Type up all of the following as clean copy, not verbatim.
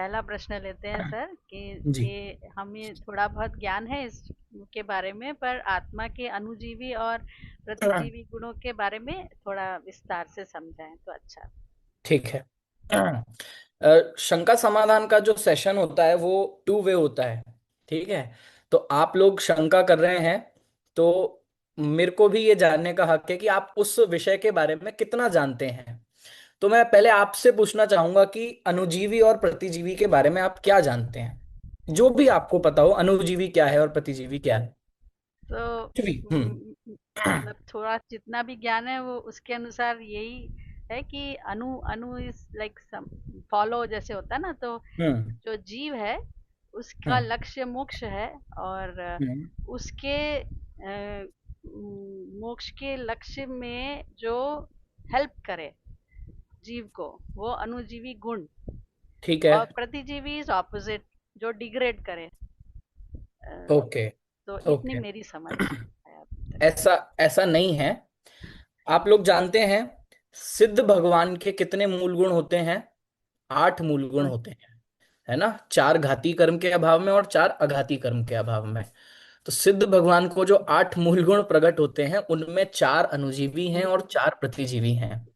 पहला प्रश्न लेते हैं सर कि जी। ये हमें थोड़ा बहुत ज्ञान है इसके बारे में, पर आत्मा के अणुजीवी और प्रतिजीवी गुणों के बारे में थोड़ा विस्तार से समझाएं तो अच्छा। ठीक है। शंका समाधान का जो सेशन होता है वो टू वे होता है। ठीक है। तो आप लोग शंका कर रहे हैं, तो मेरे को भी ये जानने का हक है कि आप उस विषय के बारे में कितना जानते हैं। तो मैं पहले आपसे पूछना चाहूंगा कि अणुजीवी और प्रतिजीवी के बारे में आप क्या जानते हैं, जो भी आपको पता हो, अणुजीवी क्या है और प्रतिजीवी क्या है। तो कुछ भी। मतलब थोड़ा जितना भी ज्ञान है वो उसके अनुसार यही है कि अणु अणु इज लाइक फॉलो जैसे होता है ना, तो हम्म। जो जीव है उसका हम्म। लक्ष्य मोक्ष है। और हम्म। उसके मोक्ष के लक्ष्य में जो हेल्प करे जीव को, वो अणुजीवी गुण। ठीक है। और प्रतिजीवी इज ऑपोजिट, जो डिग्रेड करे। अ, ओके। तो इतनी ओके। मेरी समझ है अभी तक। ऐसा ऐसा नहीं है। आप लोग जानते हैं सिद्ध भगवान के कितने मूल गुण होते हैं? 8 मूल गुण होते हैं, है ना? 4 घाती कर्म के अभाव में और 4 अघाती कर्म के अभाव में। तो सिद्ध भगवान को जो 8 मूल गुण प्रकट होते हैं उनमें 4 अनुजीवी हैं और 4 प्रतिजीवी हैं।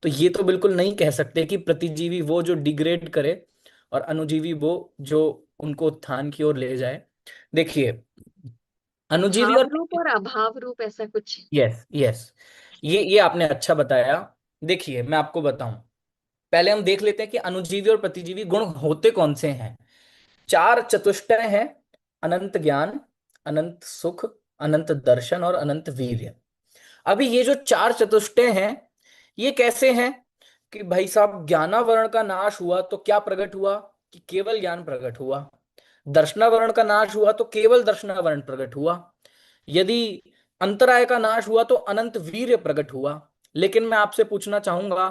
तो ये तो बिल्कुल नहीं कह सकते कि प्रतिजीवी वो जो डिग्रेड करे और अनुजीवी वो जो उनको उत्थान की ओर ले जाए। देखिए, अनुजीवी भाव और रूप और अभाव रूप ऐसा कुछ। यस यस, ये आपने अच्छा बताया। देखिए, मैं आपको बताऊं, पहले हम देख लेते हैं कि अनुजीवी और प्रतिजीवी गुण होते कौन से हैं। 4 चतुष्टय हैं: अनंत ज्ञान, अनंत सुख, अनंत दर्शन और अनंत वीर्य। अभी ये जो 4 चतुष्टय हैं, ये कैसे हैं? कि भाई साहब, ज्ञानावरण का नाश हुआ तो क्या प्रकट हुआ? कि केवल ज्ञान प्रकट हुआ। दर्शनावरण का नाश हुआ तो केवल दर्शनावरण प्रकट हुआ। यदि अंतराय का नाश हुआ तो अनंत वीर्य प्रकट हुआ। लेकिन मैं आपसे पूछना चाहूंगा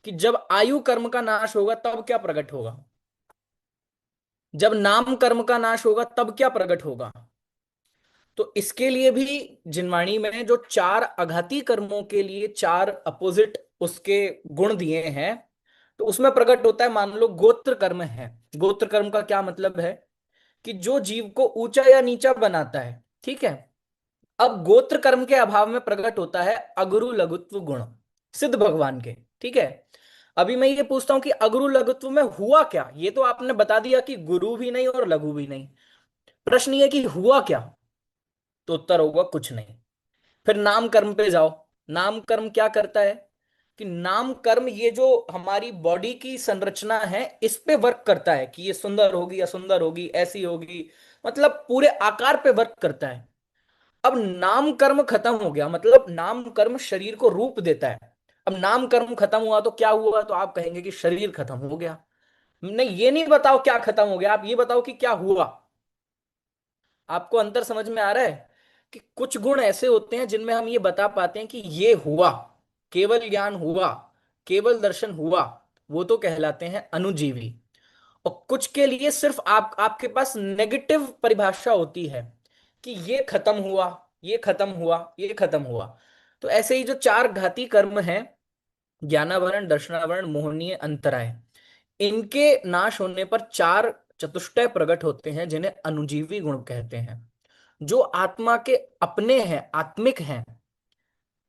कि जब आयु कर्म का नाश होगा तब क्या प्रकट होगा? जब नाम कर्म का नाश होगा तब क्या प्रकट होगा? तो इसके लिए भी जिनवाणी में जो 4 अघाती कर्मों के लिए 4 अपोजिट उसके गुण दिए हैं, तो उसमें प्रकट होता है, मान लो गोत्र कर्म है। गोत्र कर्म का क्या मतलब है? कि जो जीव को ऊंचा या नीचा बनाता है। ठीक है। अब गोत्र कर्म के अभाव में प्रकट होता है अगुरु लघुत्व गुण, सिद्ध भगवान के। ठीक है। अभी मैं ये पूछता हूं कि अगुरु लघुत्व में हुआ क्या? ये तो आपने बता दिया कि गुरु भी नहीं और लघु भी नहीं। प्रश्न ये कि हुआ क्या? तो उत्तर होगा कुछ नहीं। फिर नाम कर्म पे जाओ। नाम कर्म क्या करता है? कि नाम कर्म ये जो हमारी बॉडी की संरचना है इस पे वर्क करता है कि ये सुंदर होगी, असुंदर होगी, ऐसी होगी, मतलब पूरे आकार पे वर्क करता है। अब नाम कर्म खत्म हो गया, मतलब नाम कर्म शरीर को रूप देता है। अब नाम कर्म खत्म हुआ तो क्या हुआ? तो आप कहेंगे कि शरीर खत्म हो गया। नहीं, ये नहीं बताओ क्या खत्म हो गया, आप ये बताओ कि क्या हुआ। आपको अंतर समझ में आ रहा है? कि कुछ गुण ऐसे होते हैं जिनमें हम ये बता पाते हैं कि ये हुआ, केवल ज्ञान हुआ, केवल दर्शन हुआ, वो तो कहलाते हैं अनुजीवी। और कुछ के लिए सिर्फ आपके पास नेगेटिव परिभाषा होती है कि ये खत्म हुआ, ये खत्म हुआ, ये खत्म हुआ। तो ऐसे ही जो 4 घाती कर्म हैं, ज्ञानावरण, दर्शनावरण, मोहनीय, अंतराय, इनके नाश होने पर 4 चतुष्टय प्रकट होते हैं जिन्हें अनुजीवी गुण कहते हैं। जो आत्मा के अपने हैं, आत्मिक हैं,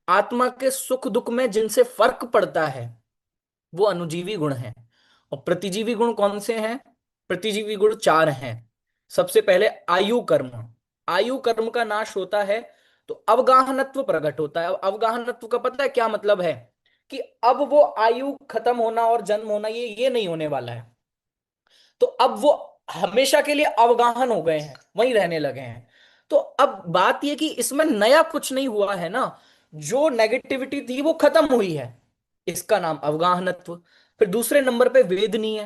आत्मा के सुख दुख में जिनसे फर्क पड़ता है, वो अनुजीवी गुण हैं। और प्रतिजीवी गुण कौन से हैं? प्रतिजीवी गुण 4 हैं। सबसे पहले आयु कर्म। आयु कर्म का नाश होता है तो अवगाहनत्व प्रकट होता है। अब अवगाहनत्व का पता है क्या मतलब है? कि अब वो आयु खत्म होना और जन्म होना ये नहीं होने वाला है। तो अब वो हमेशा के लिए अवगाहन हो गए हैं, वहीं रहने लगे हैं। तो अब बात ये कि इसमें नया कुछ नहीं हुआ है ना, जो नेगेटिविटी थी वो खत्म हुई है, इसका नाम अवगाहनत्व। फिर दूसरे नंबर पे वेदनीय।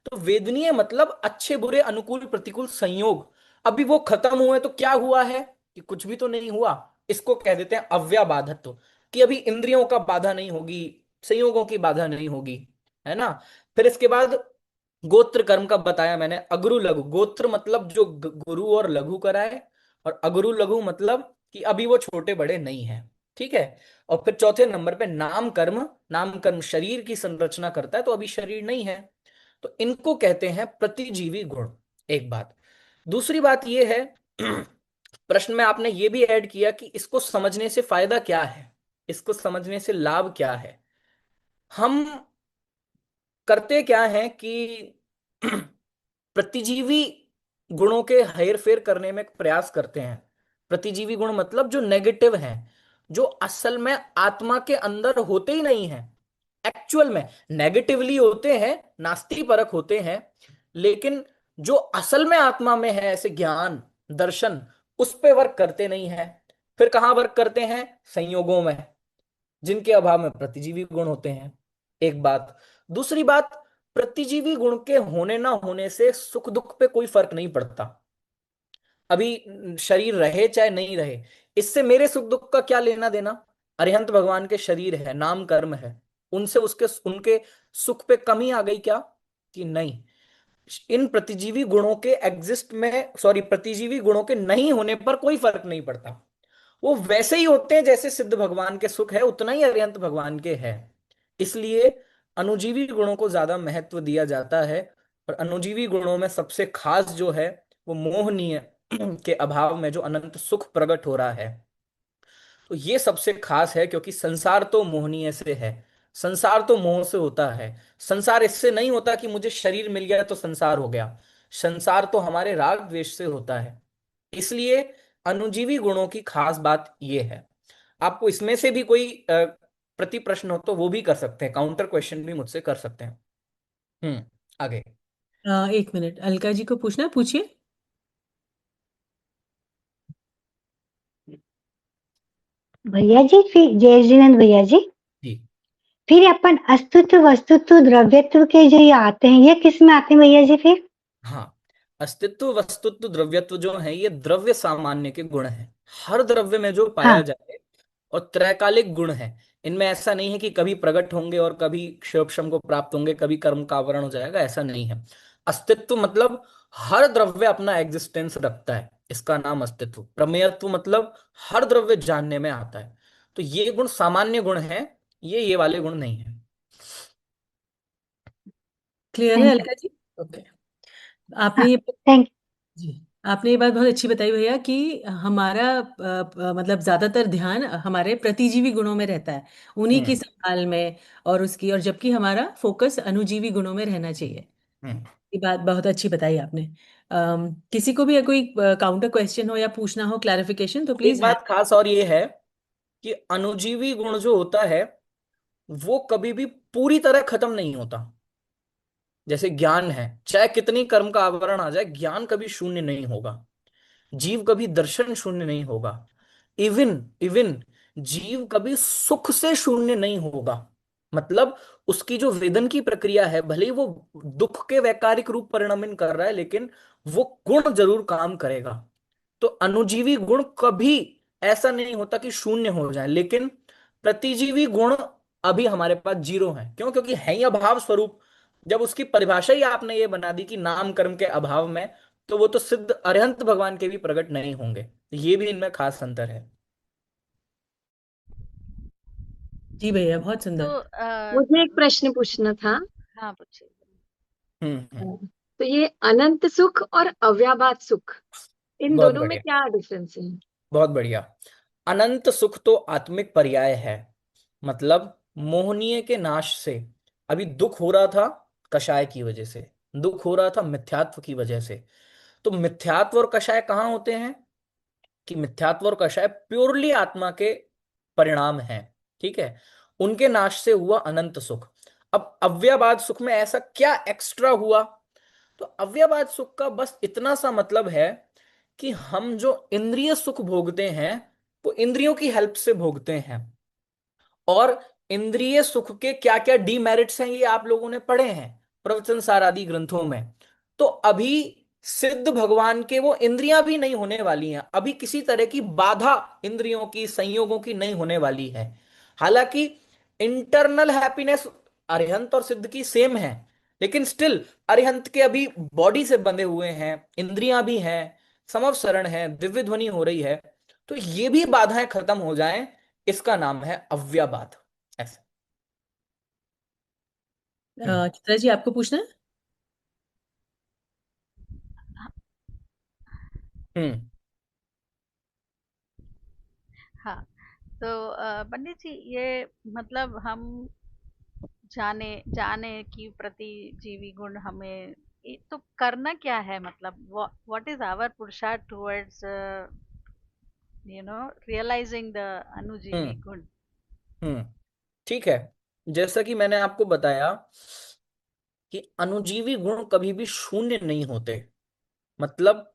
तो वेदनीय मतलब अच्छे बुरे अनुकूल प्रतिकूल संयोग। अभी वो खत्म हुए तो क्या हुआ है? कि कुछ भी तो नहीं हुआ। इसको कह देते हैं अव्याबाधत्व, कि अभी इंद्रियों का बाधा नहीं होगी, संयोगों की बाधा नहीं होगी, है ना? फिर इसके बाद गोत्र कर्म का बताया मैंने, अगुरु लघु। गोत्र मतलब जो गुरु और लघु कराए, और अगुरु लघु मतलब कि अभी वो छोटे बड़े नहीं है। ठीक है। और फिर चौथे नंबर पे नाम कर्म। नाम कर्म शरीर की संरचना करता है, तो अभी शरीर नहीं है। तो इनको कहते हैं प्रतिजीवी गुण। एक बात। दूसरी बात ये है, प्रश्न में आपने ये भी ऐड किया कि इसको समझने से फायदा क्या है, इसको समझने से लाभ क्या है। हम करते क्या है कि प्रतिजीवी गुणों के हेरफेर करने में प्रयास करते हैं। प्रतिजीवी गुण मतलब जो नेगेटिव हैं, जो असल में आत्मा के अंदर होते ही नहीं हैं, एक्चुअल में नेगेटिवली होते हैं, नास्ति परक होते हैं, लेकिन जो असल में आत्मा में है, ऐसे ज्ञान दर्शन, उस पे वर्क करते नहीं है। फिर कहां वर्क करते हैं? संयोगों में, जिनके अभाव में प्रतिजीवी गुण होते हैं। एक बात। दूसरी बात, प्रतिजीवी गुण के होने ना होने से सुख दुख पे कोई फर्क नहीं पड़ता। अभी शरीर रहे चाहे नहीं रहे, इससे मेरे सुख दुख का क्या लेना देना? अरिहंत भगवान के शरीर है, नाम कर्म है, उनसे उसके उनके सुख पे कमी आ गई क्या? कि नहीं। इन प्रतिजीवी गुणों के एग्जिस्ट में, सॉरी, प्रतिजीवी गुणों के नहीं होने पर कोई फर्क नहीं पड़ता। वो वैसे ही होते हैं जैसे सिद्ध भगवान के सुख है, उतना ही अरिहंत भगवान के है। इसलिए अनुजीवी गुणों को ज्यादा महत्व दिया जाता है। और अनुजीवी गुणों में सबसे खास जो है वो मोहनीय के अभाव में जो अनंत सुख प्रकट हो रहा है, तो ये सबसे खास है। क्योंकि संसार तो मोहनीय से है, संसार तो मोह से होता है। संसार इससे नहीं होता कि मुझे शरीर मिल गया तो संसार हो गया। संसार तो हमारे राग द्वेष से होता है। इसलिए अनुजीवी गुणों की खास बात ये है। आपको इसमें से भी कोई प्रति प्रश्न हो तो वो भी कर सकते हैं, काउंटर क्वेश्चन भी मुझसे कर सकते हैं। आगे। एक मिनट, अलका जी को पूछना, पूछिए। भैया जी, फिर जय जिनेन्द्र भैया जी, जी फिर अपन अस्तित्व वस्तुत्व द्रव्यत्व के जो ये आते हैं, ये किस में आते हैं भैया जी फिर? हाँ, अस्तित्व वस्तुत्व द्रव्यत्व जो है ये द्रव्य सामान्य के गुण हैं। हर द्रव्य में जो पाया हाँ। जाए, और त्रैकालिक गुण है। इनमें ऐसा नहीं है कि कभी प्रकट होंगे और कभी क्षोभशम को प्राप्त होंगे, कभी कर्म का आवरण हो जाएगा, ऐसा नहीं है। अस्तित्व मतलब हर द्रव्य अपना एग्जिस्टेंस रखता है, इसका नाम अस्तित्व। प्रमेयत्व मतलब हर द्रव्य जानने में आता है। तो ये गुण सामान्य गुण है, ये वाले गुण नहीं है। क्लियर है अलका जी? ओके। आपने ये थैंक जी, आपने ये बात बहुत अच्छी बताई भैया कि हमारा मतलब ज्यादातर ध्यान हमारे प्रतिजीवी गुणों में रहता है, उन्हीं की हम्म संभाल में और उसकी, और जबकि हमारा फोकस अनुजीवी गुणों में रहना चाहिए। हम्म ये बात बहुत अच्छी बताई आपने। किसी को भी कोई काउंटर क्वेश्चन हो या पूछना हो, क्लैरिफिकेशन, तो एक प्लीज हैंड। बात खास और ये है कि अनुजीवी गुण जो होता है वो कभी भी पूरी तरह खत्म नहीं होता। जैसे ज्ञान है, चाहे कितनी कर्म का आवरण आ जाए, ज्ञान कभी शून्य नहीं होगा। जीव कभी दर्शन शून्य नहीं होगा। इवन इवन जीव कभी सुख से शून्य नहीं होगा। मतलब उसकी जो वेदन की प्रक्रिया है, भले ही वो दुख के वैकारिक रूप परिणमित कर रहा है, लेकिन वो गुण जरूर काम करेगा। तो अनुजीवी गुण कभी ऐसा नहीं होता कि शून्य हो जाए, लेकिन प्रतिजीवी गुण अभी हमारे पास जीरो हैं। क्यों? क्योंकि है ही अभाव स्वरूप। जब उसकी परिभाषा ही आपने ये बना दी कि नाम कर्म के अभाव में, तो वो तो सिद्ध अरिहंत भगवान के भी प्रकट नहीं होंगे। ये भी इनमें खास अंतर है। जी भैया, बहुत तो सुंदर। मुझे एक प्रश्न पूछना था। हाँ, पूछिए। हम्म। तो ये अनंत सुख और अव्याभात सुख, इन बहुत दोनों में बढ़िया, क्या डिफरेंस है? बहुत बढ़िया। अनंत सुख तो आत्मिक पर्याय है। मतलब मोहनीय के नाश से, अभी दुख हो रहा था कषाय की वजह से, दुख हो रहा था मिथ्यात्व की वजह से। तो मिथ्यात्व और कषाय कहाँ होते हैं? कि मिथ्यात्व और कषाय प्योरली आत्मा के परिणाम हैं। ठीक है, उनके नाश से हुआ अनंत सुख। अब अव्ययवाद सुख में ऐसा क्या एक्स्ट्रा हुआ? तो अव्ययवाद सुख का बस इतना सा मतलब है कि हम जो इंद्रिय सुख भोगते हैं वो इंद्रियों की हेल्प से भोगते हैं। और इंद्रिय सुख के क्या क्या डीमेरिट्स हैं ये आप लोगों ने पढ़े हैं प्रवचन सार आदि ग्रंथों में। तो अभी सिद्ध भगवान के वो इंद्रियां भी नहीं होने वाली हैं, अभी किसी तरह की बाधा इंद्रियों की संयोगों की नहीं होने वाली है। हालांकि इंटरनल हैप्पीनेस अरिहंत और सिद्ध की सेम है, लेकिन स्टिल अरिहंत के अभी बॉडी से बंधे हुए हैं, इंद्रियां भी हैं, समवसरण है, दिव्य ध्वनि हो रही है। तो ये भी बाधाएं खत्म हो जाएं, इसका नाम है अव्ययवाद। ऐसा। चित्रा जी, आपको पूछना है? हम्म हाँ, तो पंडित जी, ये मतलब हम जाने जाने कि प्रतिजीवी गुण हमें, ये तो करना क्या है, मतलब व्हाट इज आवर पुरुषार्थ टुवर्ड्स रियलाइजिंग द अणुजीवी हम्म गुण? हम्म ठीक है। जैसा कि मैंने आपको बताया कि अणुजीवी गुण कभी भी शून्य नहीं होते। मतलब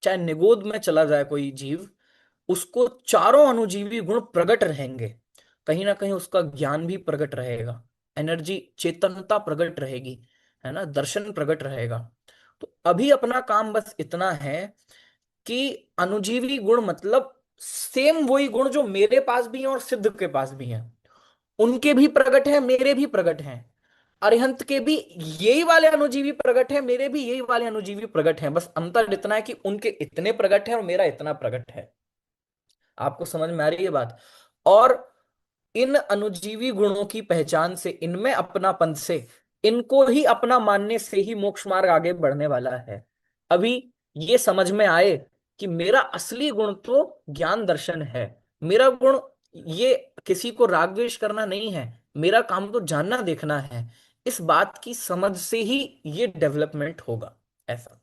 चाहे निगोद में चला जाए कोई जीव, उसको चारों अणुजीवी गुण प्रकट रहेंगे। कहीं ना कहीं उसका ज्ञान भी प्रकट रहेगा, एनर्जी चेतनता प्रकट रहेगी, है ना, दर्शन प्रकट रहेगा। तो अभी अपना काम बस इतना है कि अणुजीवी गुण मतलब सेम वही गुण जो मेरे पास भी हैं और सिद्ध के पास भी हैं, उनके भी प्रकट है, मेरे भी प्रकट हैं। अरिहंत के भी यही वाले अणुजीवी प्रकट है, मेरे भी यही वाले अणुजीवी प्रकट हैं। बस अंतर इतना है कि उनके इतने प्रकट है और मेरा इतना प्रकट है। आपको समझ में आ रही है बात? और इन अणुजीवी गुणों की पहचान से, इनमें अपनापन से, इनको ही अपना मानने से ही मोक्ष मार्ग आगे बढ़ने वाला है। अभी ये समझ में आए कि मेरा असली गुण तो ज्ञान दर्शन है। मेरा गुण ये किसी को राग द्वेष करना नहीं है, मेरा काम तो जानना देखना है। इस बात की समझ से ही ये डेवलपमेंट होगा, ऐसा।